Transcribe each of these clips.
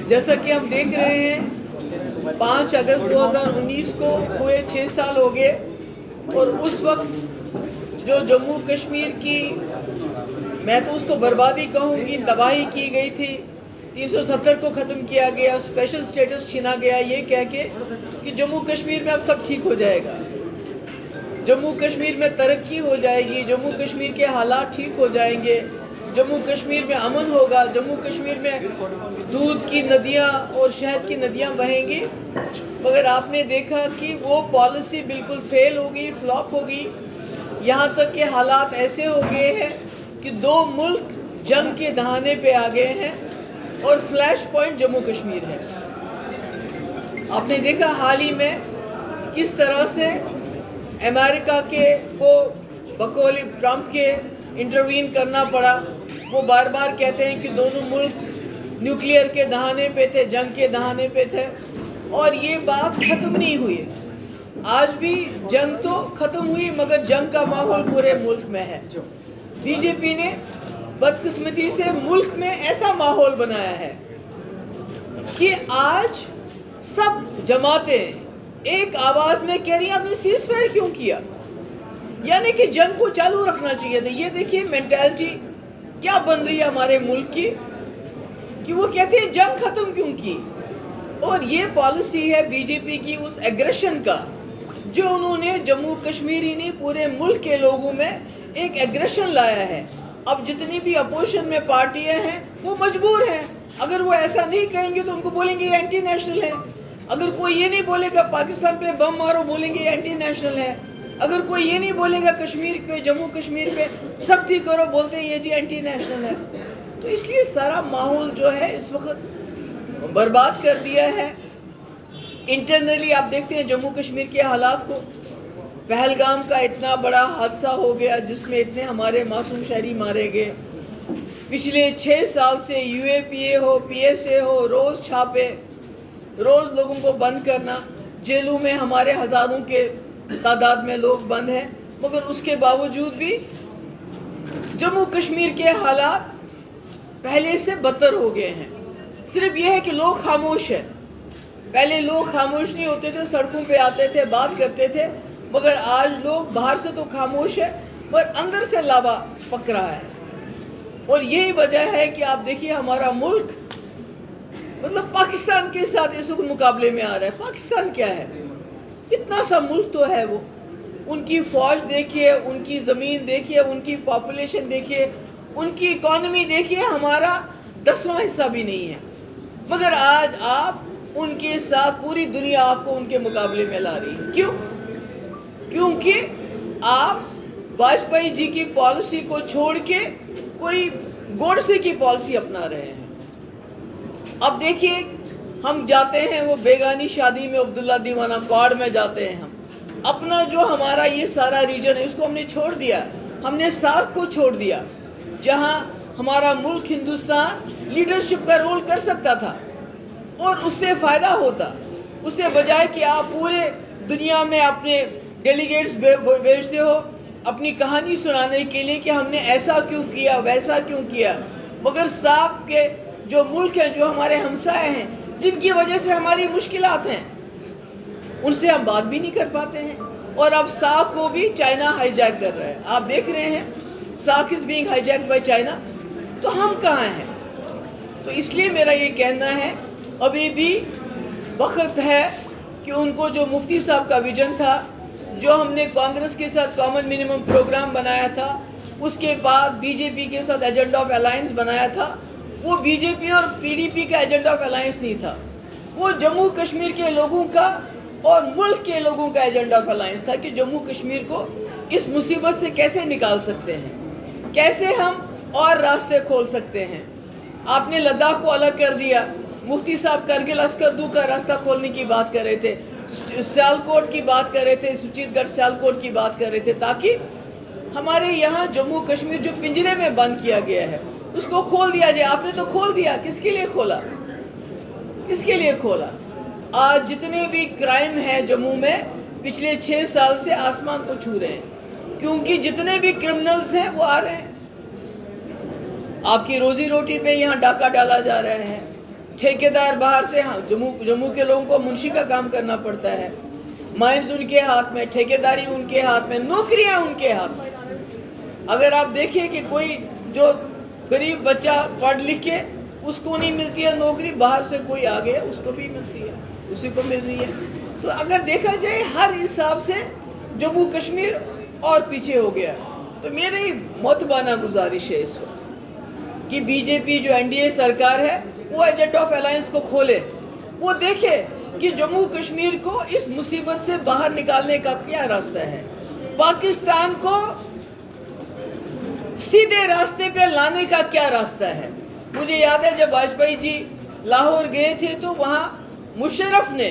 جیسا کہ ہم دیکھ رہے ہیں 5 اگست 2019 کو ہوئے 6 سال ہو گئے، اور اس وقت جو جموں کشمیر کی، میں تو اس کو بربادی کہوں گی، تباہی کی گئی تھی، 370 کو ختم کیا گیا، اسپیشل سٹیٹس چھینا گیا یہ کہہ کے کہ جموں کشمیر میں اب سب ٹھیک ہو جائے گا، جموں کشمیر میں ترقی ہو جائے گی، جموں کشمیر کے حالات ٹھیک ہو جائیں گے، جموں کشمیر میں امن ہوگا، جموں کشمیر میں دودھ کی ندیاں اور شہد کی ندیاں بہیں گی۔ مگر آپ نے دیکھا کہ وہ پالیسی بالکل فیل ہو گئی، فلاپ ہو گئی، یہاں تک کہ حالات ایسے ہو گئے ہیں کہ 2 ملک جنگ کے دہانے پہ آ گئے ہیں، اور فلیش پوائنٹ جموں کشمیر ہے۔ آپ نے دیکھا حال ہی میں کس طرح سے امریکہ کو بقول ٹرمپ کے انٹروین کرنا پڑا۔ وہ بار بار کہتے ہیں کہ دونوں ملک نیوکلیئر کے دہانے پہ تھے، جنگ کے دہانے پہ تھے، اور یہ بات ختم نہیں ہوئی۔ آج بھی جنگ تو ختم ہوئی، مگر جنگ کا ماحول پورے ملک میں ہے۔ بی جے پی نے بدقسمتی سے ملک میں ایسا ماحول بنایا ہے کہ آج سب جماعتیں ایک آواز میں کہہ رہی ہیں آپ نے سیز فائر کیوں کیا، یعنی کہ جنگ کو چالو رکھنا چاہیے تھا۔ یہ دیکھیے مینٹالٹی کیا بن رہی ہے ہمارے ملک کی، کہ وہ کہتے ہیں جنگ ختم کیوں کی۔ اور یہ پالیسی ہے بی جے پی کی اس ایگریشن کا، جو انہوں نے جموں کشمیر ہی نہیں پورے ملک کے لوگوں میں ایک ایگریشن لایا ہے۔ اب جتنی بھی اپوزیشن میں پارٹیاں ہیں وہ مجبور ہیں، اگر وہ ایسا نہیں کہیں گے تو ان کو بولیں گے یہ اینٹی نیشنل ہے۔ اگر کوئی یہ نہیں بولے گا پاکستان پہ بم مارو، بولیں گے یہ اینٹی نیشنل ہے۔ اگر کوئی یہ نہیں بولے گا کشمیر پہ، جموں کشمیر پہ سختی کرو، بولتے ہیں یہ جی اینٹی نیشنل ہے۔ تو اس لیے سارا ماحول جو ہے اس وقت برباد کر دیا ہے۔ انٹرنلی آپ دیکھتے ہیں جموں کشمیر کے حالات کو، پہلگام کا اتنا بڑا حادثہ ہو گیا جس میں اتنے ہمارے معصوم شہری مارے گئے۔ پچھلے 6 سال سے you a P a who, P S A ہو، روز چھاپے، روز لوگوں کو بند کرنا، جیلوں میں ہمارے ہزاروں کے تعداد میں لوگ بند ہیں، مگر اس کے باوجود بھی جموں کشمیر کے حالات پہلے سے بدتر ہو گئے ہیں۔ صرف یہ ہے کہ لوگ خاموش ہیں۔ پہلے لوگ خاموش نہیں ہوتے تھے، سڑکوں پہ آتے تھے، بات کرتے تھے، مگر آج لوگ باہر سے تو خاموش ہے پر اندر سے لابا پک رہا ہے۔ اور یہی وجہ ہے کہ آپ دیکھیے ہمارا ملک مطلب پاکستان کے ساتھ اس وقت مقابلے میں آ رہا ہے۔ پاکستان کیا ہے؟ اتنا سا ملک تو ہے وہ، ان کی فوج دیکھیے، ان کی زمین دیکھیے، ان کی پاپولیشن دیکھیے، ان کی اکانومی دیکھیے، ہمارا 10واں حصہ بھی نہیں ہے، مگر آج آپ ان کے ساتھ پوری دنیا آپ کو ان کے مقابلے میں لا رہی ہے۔ کیوں؟ کیونکہ آپ واجپئی جی کی پالیسی کو چھوڑ کے کوئی گوڈسے کی پالیسی اپنا رہے ہیں۔ اب دیکھیے ہم جاتے ہیں وہ بیگانی شادی میں، عبداللہ دیوانہ کوارڈ میں جاتے ہیں، ہم اپنا جو ہمارا یہ سارا ریجن ہے اس کو ہم نے چھوڑ دیا، ہم نے ساتھ کو چھوڑ دیا، جہاں ہمارا ملک ہندوستان لیڈرشپ کا رول کر سکتا تھا اور اس سے فائدہ ہوتا، اس سے بجائے کہ آپ پورے دنیا میں اپنے ڈیلیگیٹس بھیجتے ہو اپنی کہانی سنانے کے لیے کہ ہم نے ایسا کیوں کیا، ویسا کیوں کیا، مگر ساتھ کے جو ملک ہیں، جو ہمارے ہمسائے ہیں، جن کی وجہ سے ہماری مشکلات ہیں، ان سے ہم بات بھی نہیں کر پاتے ہیں۔ اور اب ساک کو بھی چائنا ہائی جیک کر رہا ہے، آپ دیکھ رہے ہیں ساک is being high Jack by China, تو ہم کہاں ہیں؟ تو اس لیے میرا یہ کہنا ہے ابھی بھی وقت ہے کہ ان کو جو مفتی صاحب کا ویژن تھا، جو ہم نے کانگریس کے ساتھ کامن منیمم پروگرام بنایا تھا، اس کے بعد بی جے پی کے ساتھ ایجنڈا آف الائنس بنایا تھا، وہ بی جے پی اور پی ڈی پی کا ایجنڈا آف الائنس نہیں تھا، وہ جموں کشمیر کے لوگوں کا اور ملک کے لوگوں کا ایجنڈا آف الائنس تھا کہ جموں کشمیر کو اس مصیبت سے کیسے نکال سکتے ہیں، کیسے ہم اور راستے کھول سکتے ہیں۔ آپ نے لداخ کو الگ کر دیا، مفتی صاحب کرگل اسکردو کا راستہ کھولنے کی بات کر رہے تھے، سیالکوٹ کی بات کر رہے تھے، سچیت گڑھ سیالکوٹ کی بات کر رہے تھے، تاکہ ہمارے یہاں جموں کشمیر جو پنجرے میں بند کیا گیا ہے اس کو کھول دیا جائے۔ آپ نے تو کھول دیا، کس کے لیے کھولا؟ کس کے لیے کھولا؟ آج جتنے بھی کرائم ہیں جموں میں پچھلے 6 سال سے آسمان کو چھو رہے ہیں، کیونکہ جتنے بھی کرمنلز ہیں وہ آ رہے ہیں، آپ کی روزی روٹی پہ یہاں ڈاکہ ڈالا جا رہا ہے، ठेकेदार बाहर से, हाँ, जम्मू के लोगों को मुंशी का काम करना पड़ता है, माइंस उनके हाथ में, ठेकेदारी उनके हाथ में, नौकरियां उनके हाथ में। अगर आप देखें कि कोई जो गरीब बच्चा पढ़ लिख के उसको नहीं मिलती है नौकरी, बाहर से कोई आ गया उसको भी मिलती है, उसी को मिल रही है। तो अगर देखा जाए हर हिसाब से जम्मू कश्मीर और पीछे हो गया। तो मेरी मोतबाना गुजारिश है इस वक्त कि बीजेपी जो एनडीए सरकार है वो एजेंडा ऑफ अलायंस को खोले, वो देखे कि जम्मू कश्मीर को इस मुसीबत से बाहर निकालने का क्या रास्ता है, पाकिस्तान को सीधे रास्ते पे लाने का क्या रास्ता है। मुझे याद है जब वाजपेयी जी लाहौर गए थे तो वहाँ मुशर्रफ ने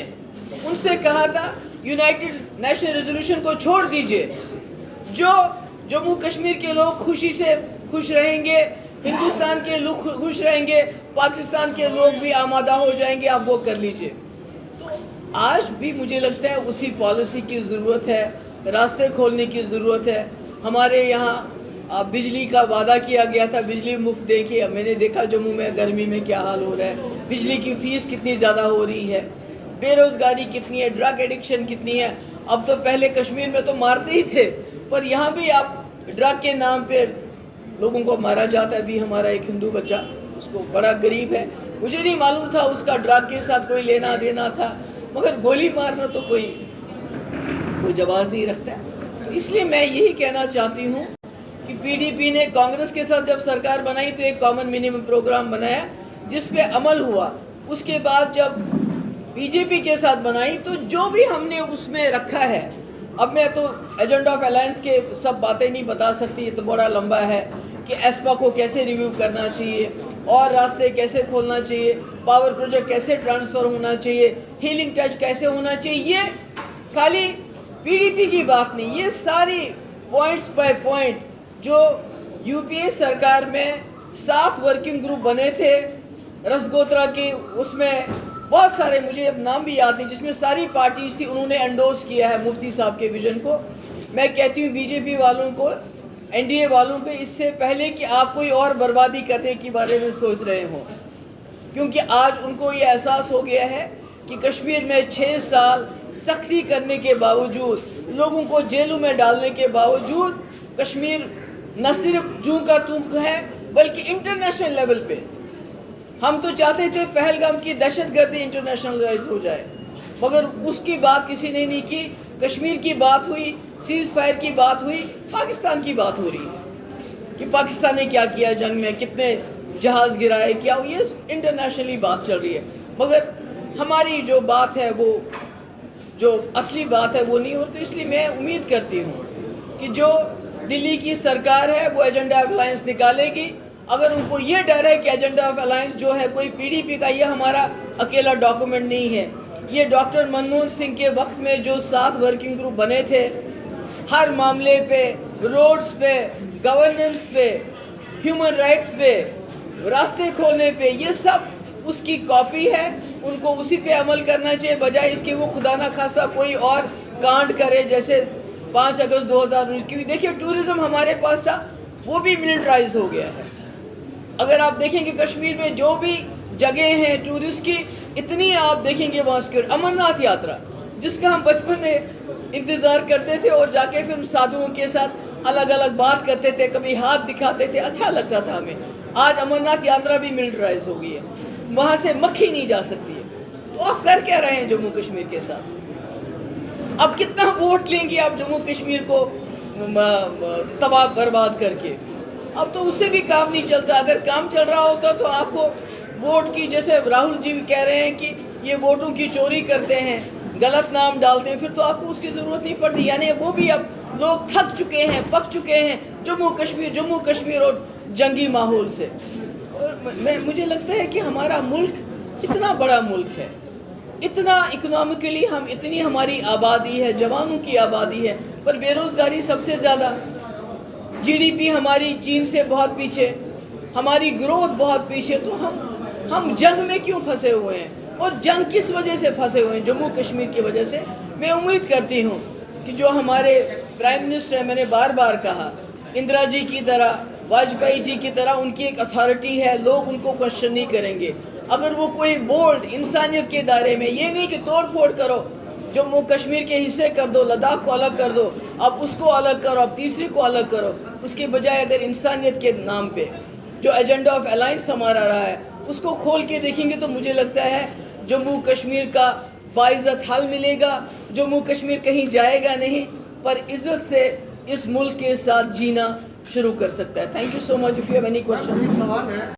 उनसे कहा था यूनाइटेड नेशन रेजोल्यूशन को छोड़ दीजिए, जो जम्मू कश्मीर के लोग खुशी से खुश रहेंगे, हिंदुस्तान के लोग खुश रहेंगे, पाकिस्तान के लोग भी आमादा हो जाएंगे, आप वो कर लीजिए। तो आज भी मुझे लगता है उसी पॉलिसी की ज़रूरत है, रास्ते खोलने की ज़रूरत है। हमारे यहाँ बिजली का वादा किया गया था, बिजली मुफ्त देखिए, मैंने देखा जम्मू में गर्मी में क्या हाल हो रहा है, बिजली की फ़ीस कितनी ज़्यादा हो रही है, बेरोज़गारी कितनी है, ड्रग एडिक्शन कितनी है। अब तो पहले कश्मीर में तो मारते ही थे, पर यहाँ भी आप ड्रग के नाम पे लोगों को मारा जाता है। अभी हमारा एक हिंदू बच्चा, उसको बड़ा गरीब है, मुझे नहीं मालूम था उसका ड्रग के साथ कोई लेना देना था, मगर गोली मारना तो कोई जवाब नहीं रखता है। तो इसलिए मैं यही कहना चाहती हूँ कि पीडीपी ने कांग्रेस के साथ जब सरकार बनाई तो एक कॉमन मिनिमम प्रोग्राम बनाया जिस पे अमल हुआ। उसके बाद जब बीजेपी के साथ बनाई तो जो भी हमने उसमें रखा है, अब मैं तो एजेंडा ऑफ अलायंस के सब बातें नहीं बता सकती, ये तो बड़ा लंबा है कि एस्पा को कैसे रिव्यू करना चाहिए और रास्ते कैसे खोलना चाहिए, पावर प्रोजेक्ट कैसे ट्रांसफ़र होना चाहिए, हीलिंग टच कैसे होना चाहिए। ये खाली पीडीपी की बात नहीं, ये सारी पॉइंट्स बाय पॉइंट जो यूपीए सरकार में 7 वर्किंग ग्रुप बने थे रसगोत्रा की, उसमें बहुत सारे, मुझे अब नाम भी याद नहीं, जिसमें सारी पार्टीज थी, उन्होंने एंडोर्स किया है मुफ्ती साहब के विजन को। मैं कहती हूँ बीजेपी वालों को, एनडीए वालों को, इससे पहले कि आप कोई और बर्बादी करने के बारे में सोच रहे हो, क्योंकि आज उनको ये एहसास हो गया है कि कश्मीर में 6 साल सख्ती करने के बावजूद, लोगों को जेलों में डालने के बावजूद, कश्मीर न सिर्फ जूं का तूं है बल्कि इंटरनेशनल लेवल पे, हम तो चाहते थे पहलगाम की दहशतगर्दी इंटरनेशनलाइज हो जाए, मगर उसकी बात किसी ने नहीं की। कश्मीर की बात हुई, सीज फायर की बात हुई, पाकिस्तान की बात हो रही है कि पाकिस्तान ने क्या किया जंग में, कितने जहाज़ गिराए, क्या, ये इंटरनेशनली बात चल रही है, मगर हमारी जो बात है, वो जो असली बात है वो नहीं हो। तो इसलिए मैं उम्मीद करती हूँ कि जो दिल्ली की सरकार है वो एजेंडा ऑफ अलायंस निकालेगी। अगर उनको ये डर है कि एजेंडा ऑफ अलायंस जो है कोई पीडीपी का, ये हमारा अकेला डॉक्यूमेंट नहीं है, ये डॉक्टर मनमोहन सिंह के वक्त में जो 7 वर्किंग ग्रुप बने थे, हर मामले पे, रोड्स पे, गवर्नेंस पे, ह्यूमन राइट्स पे, रास्ते खोलने पे, ये सब उसकी कॉपी है। उनको उसी पे अमल करना चाहिए, बजाय इसके वो खुदा ना खास्ता कोई और कांड करे जैसे 5 अगस्त 2019। क्योंकि देखिए टूरिज्म हमारे पास था, वो भी मिलिटराइज हो गया है। अगर आप देखेंगे कश्मीर में जो भी जगह हैं टूरिस्ट की, इतनी आप देखेंगे वहाँ सिक्योरिटी। अमरनाथ यात्रा जिसका हम बचपन में इंतज़ार करते थे और जाके फिर साधुओं के साथ अलग अलग बात करते थे, कभी हाथ दिखाते थे, अच्छा लगता था हमें। आज अमरनाथ यात्रा भी मिलिटराइज हो गई है, वहाँ से मक्खी नहीं जा सकती है। तो आप कर क्या रहे हैं जम्मू कश्मीर के साथ? अब कितना वोट लेंगे आप जम्मू कश्मीर को तबाह बर्बाद करके? अब तो उससे भी काम नहीं चलता। अगर काम चल रहा होता तो आपको वोट की, जैसे राहुल जी भी कह रहे हैं कि ये वोटों की चोरी करते हैं, गलत नाम डालते हैं, फिर तो आपको उसकी ज़रूरत नहीं पड़ती। यानी वो भी अब लोग थक चुके हैं, पक चुके हैं जम्मू कश्मीर और जंगी माहौल से। और मुझे लगता है कि हमारा मुल्क इतना बड़ा मुल्क है, इतना इकोनॉमिकली हम, इतनी हमारी आबादी है, जवानों की आबादी है, पर बेरोज़गारी सबसे ज़्यादा, जीडीपी हमारी चीन से बहुत पीछे, हमारी ग्रोथ बहुत पीछे। तो हम जंग में क्यों फंसे हुए हैं? और जंग किस वजह से फंसे हुए हैं? जम्मू कश्मीर की वजह से। मैं उम्मीद करती हूँ कि जो हमारे प्राइम मिनिस्टर हैं, मैंने बार बार कहा, इंदिरा जी की तरह, वाजपेयी जी की तरह उनकी एक अथॉरिटी है, लोग उनको क्वेश्चन नहीं करेंगे। اگر وہ کوئی بولڈ انسانیت کے دائرے میں، یہ نہیں کہ توڑ پھوڑ کرو، جموں کشمیر کے حصے کر دو، لداخ کو الگ کر دو، اب اس کو الگ کرو، اب تیسری کو الگ کرو، اس کے بجائے اگر انسانیت کے نام پہ جو ایجنڈا آف الائنس ہمارا رہا ہے اس کو کھول کے دیکھیں گے تو مجھے لگتا ہے جموں کشمیر کا باعزت حل ملے گا. جموں کشمیر کہیں جائے گا نہیں، پر عزت سے اس ملک کے ساتھ جینا شروع کر سکتا ہے. Thank you so much. If you have any question.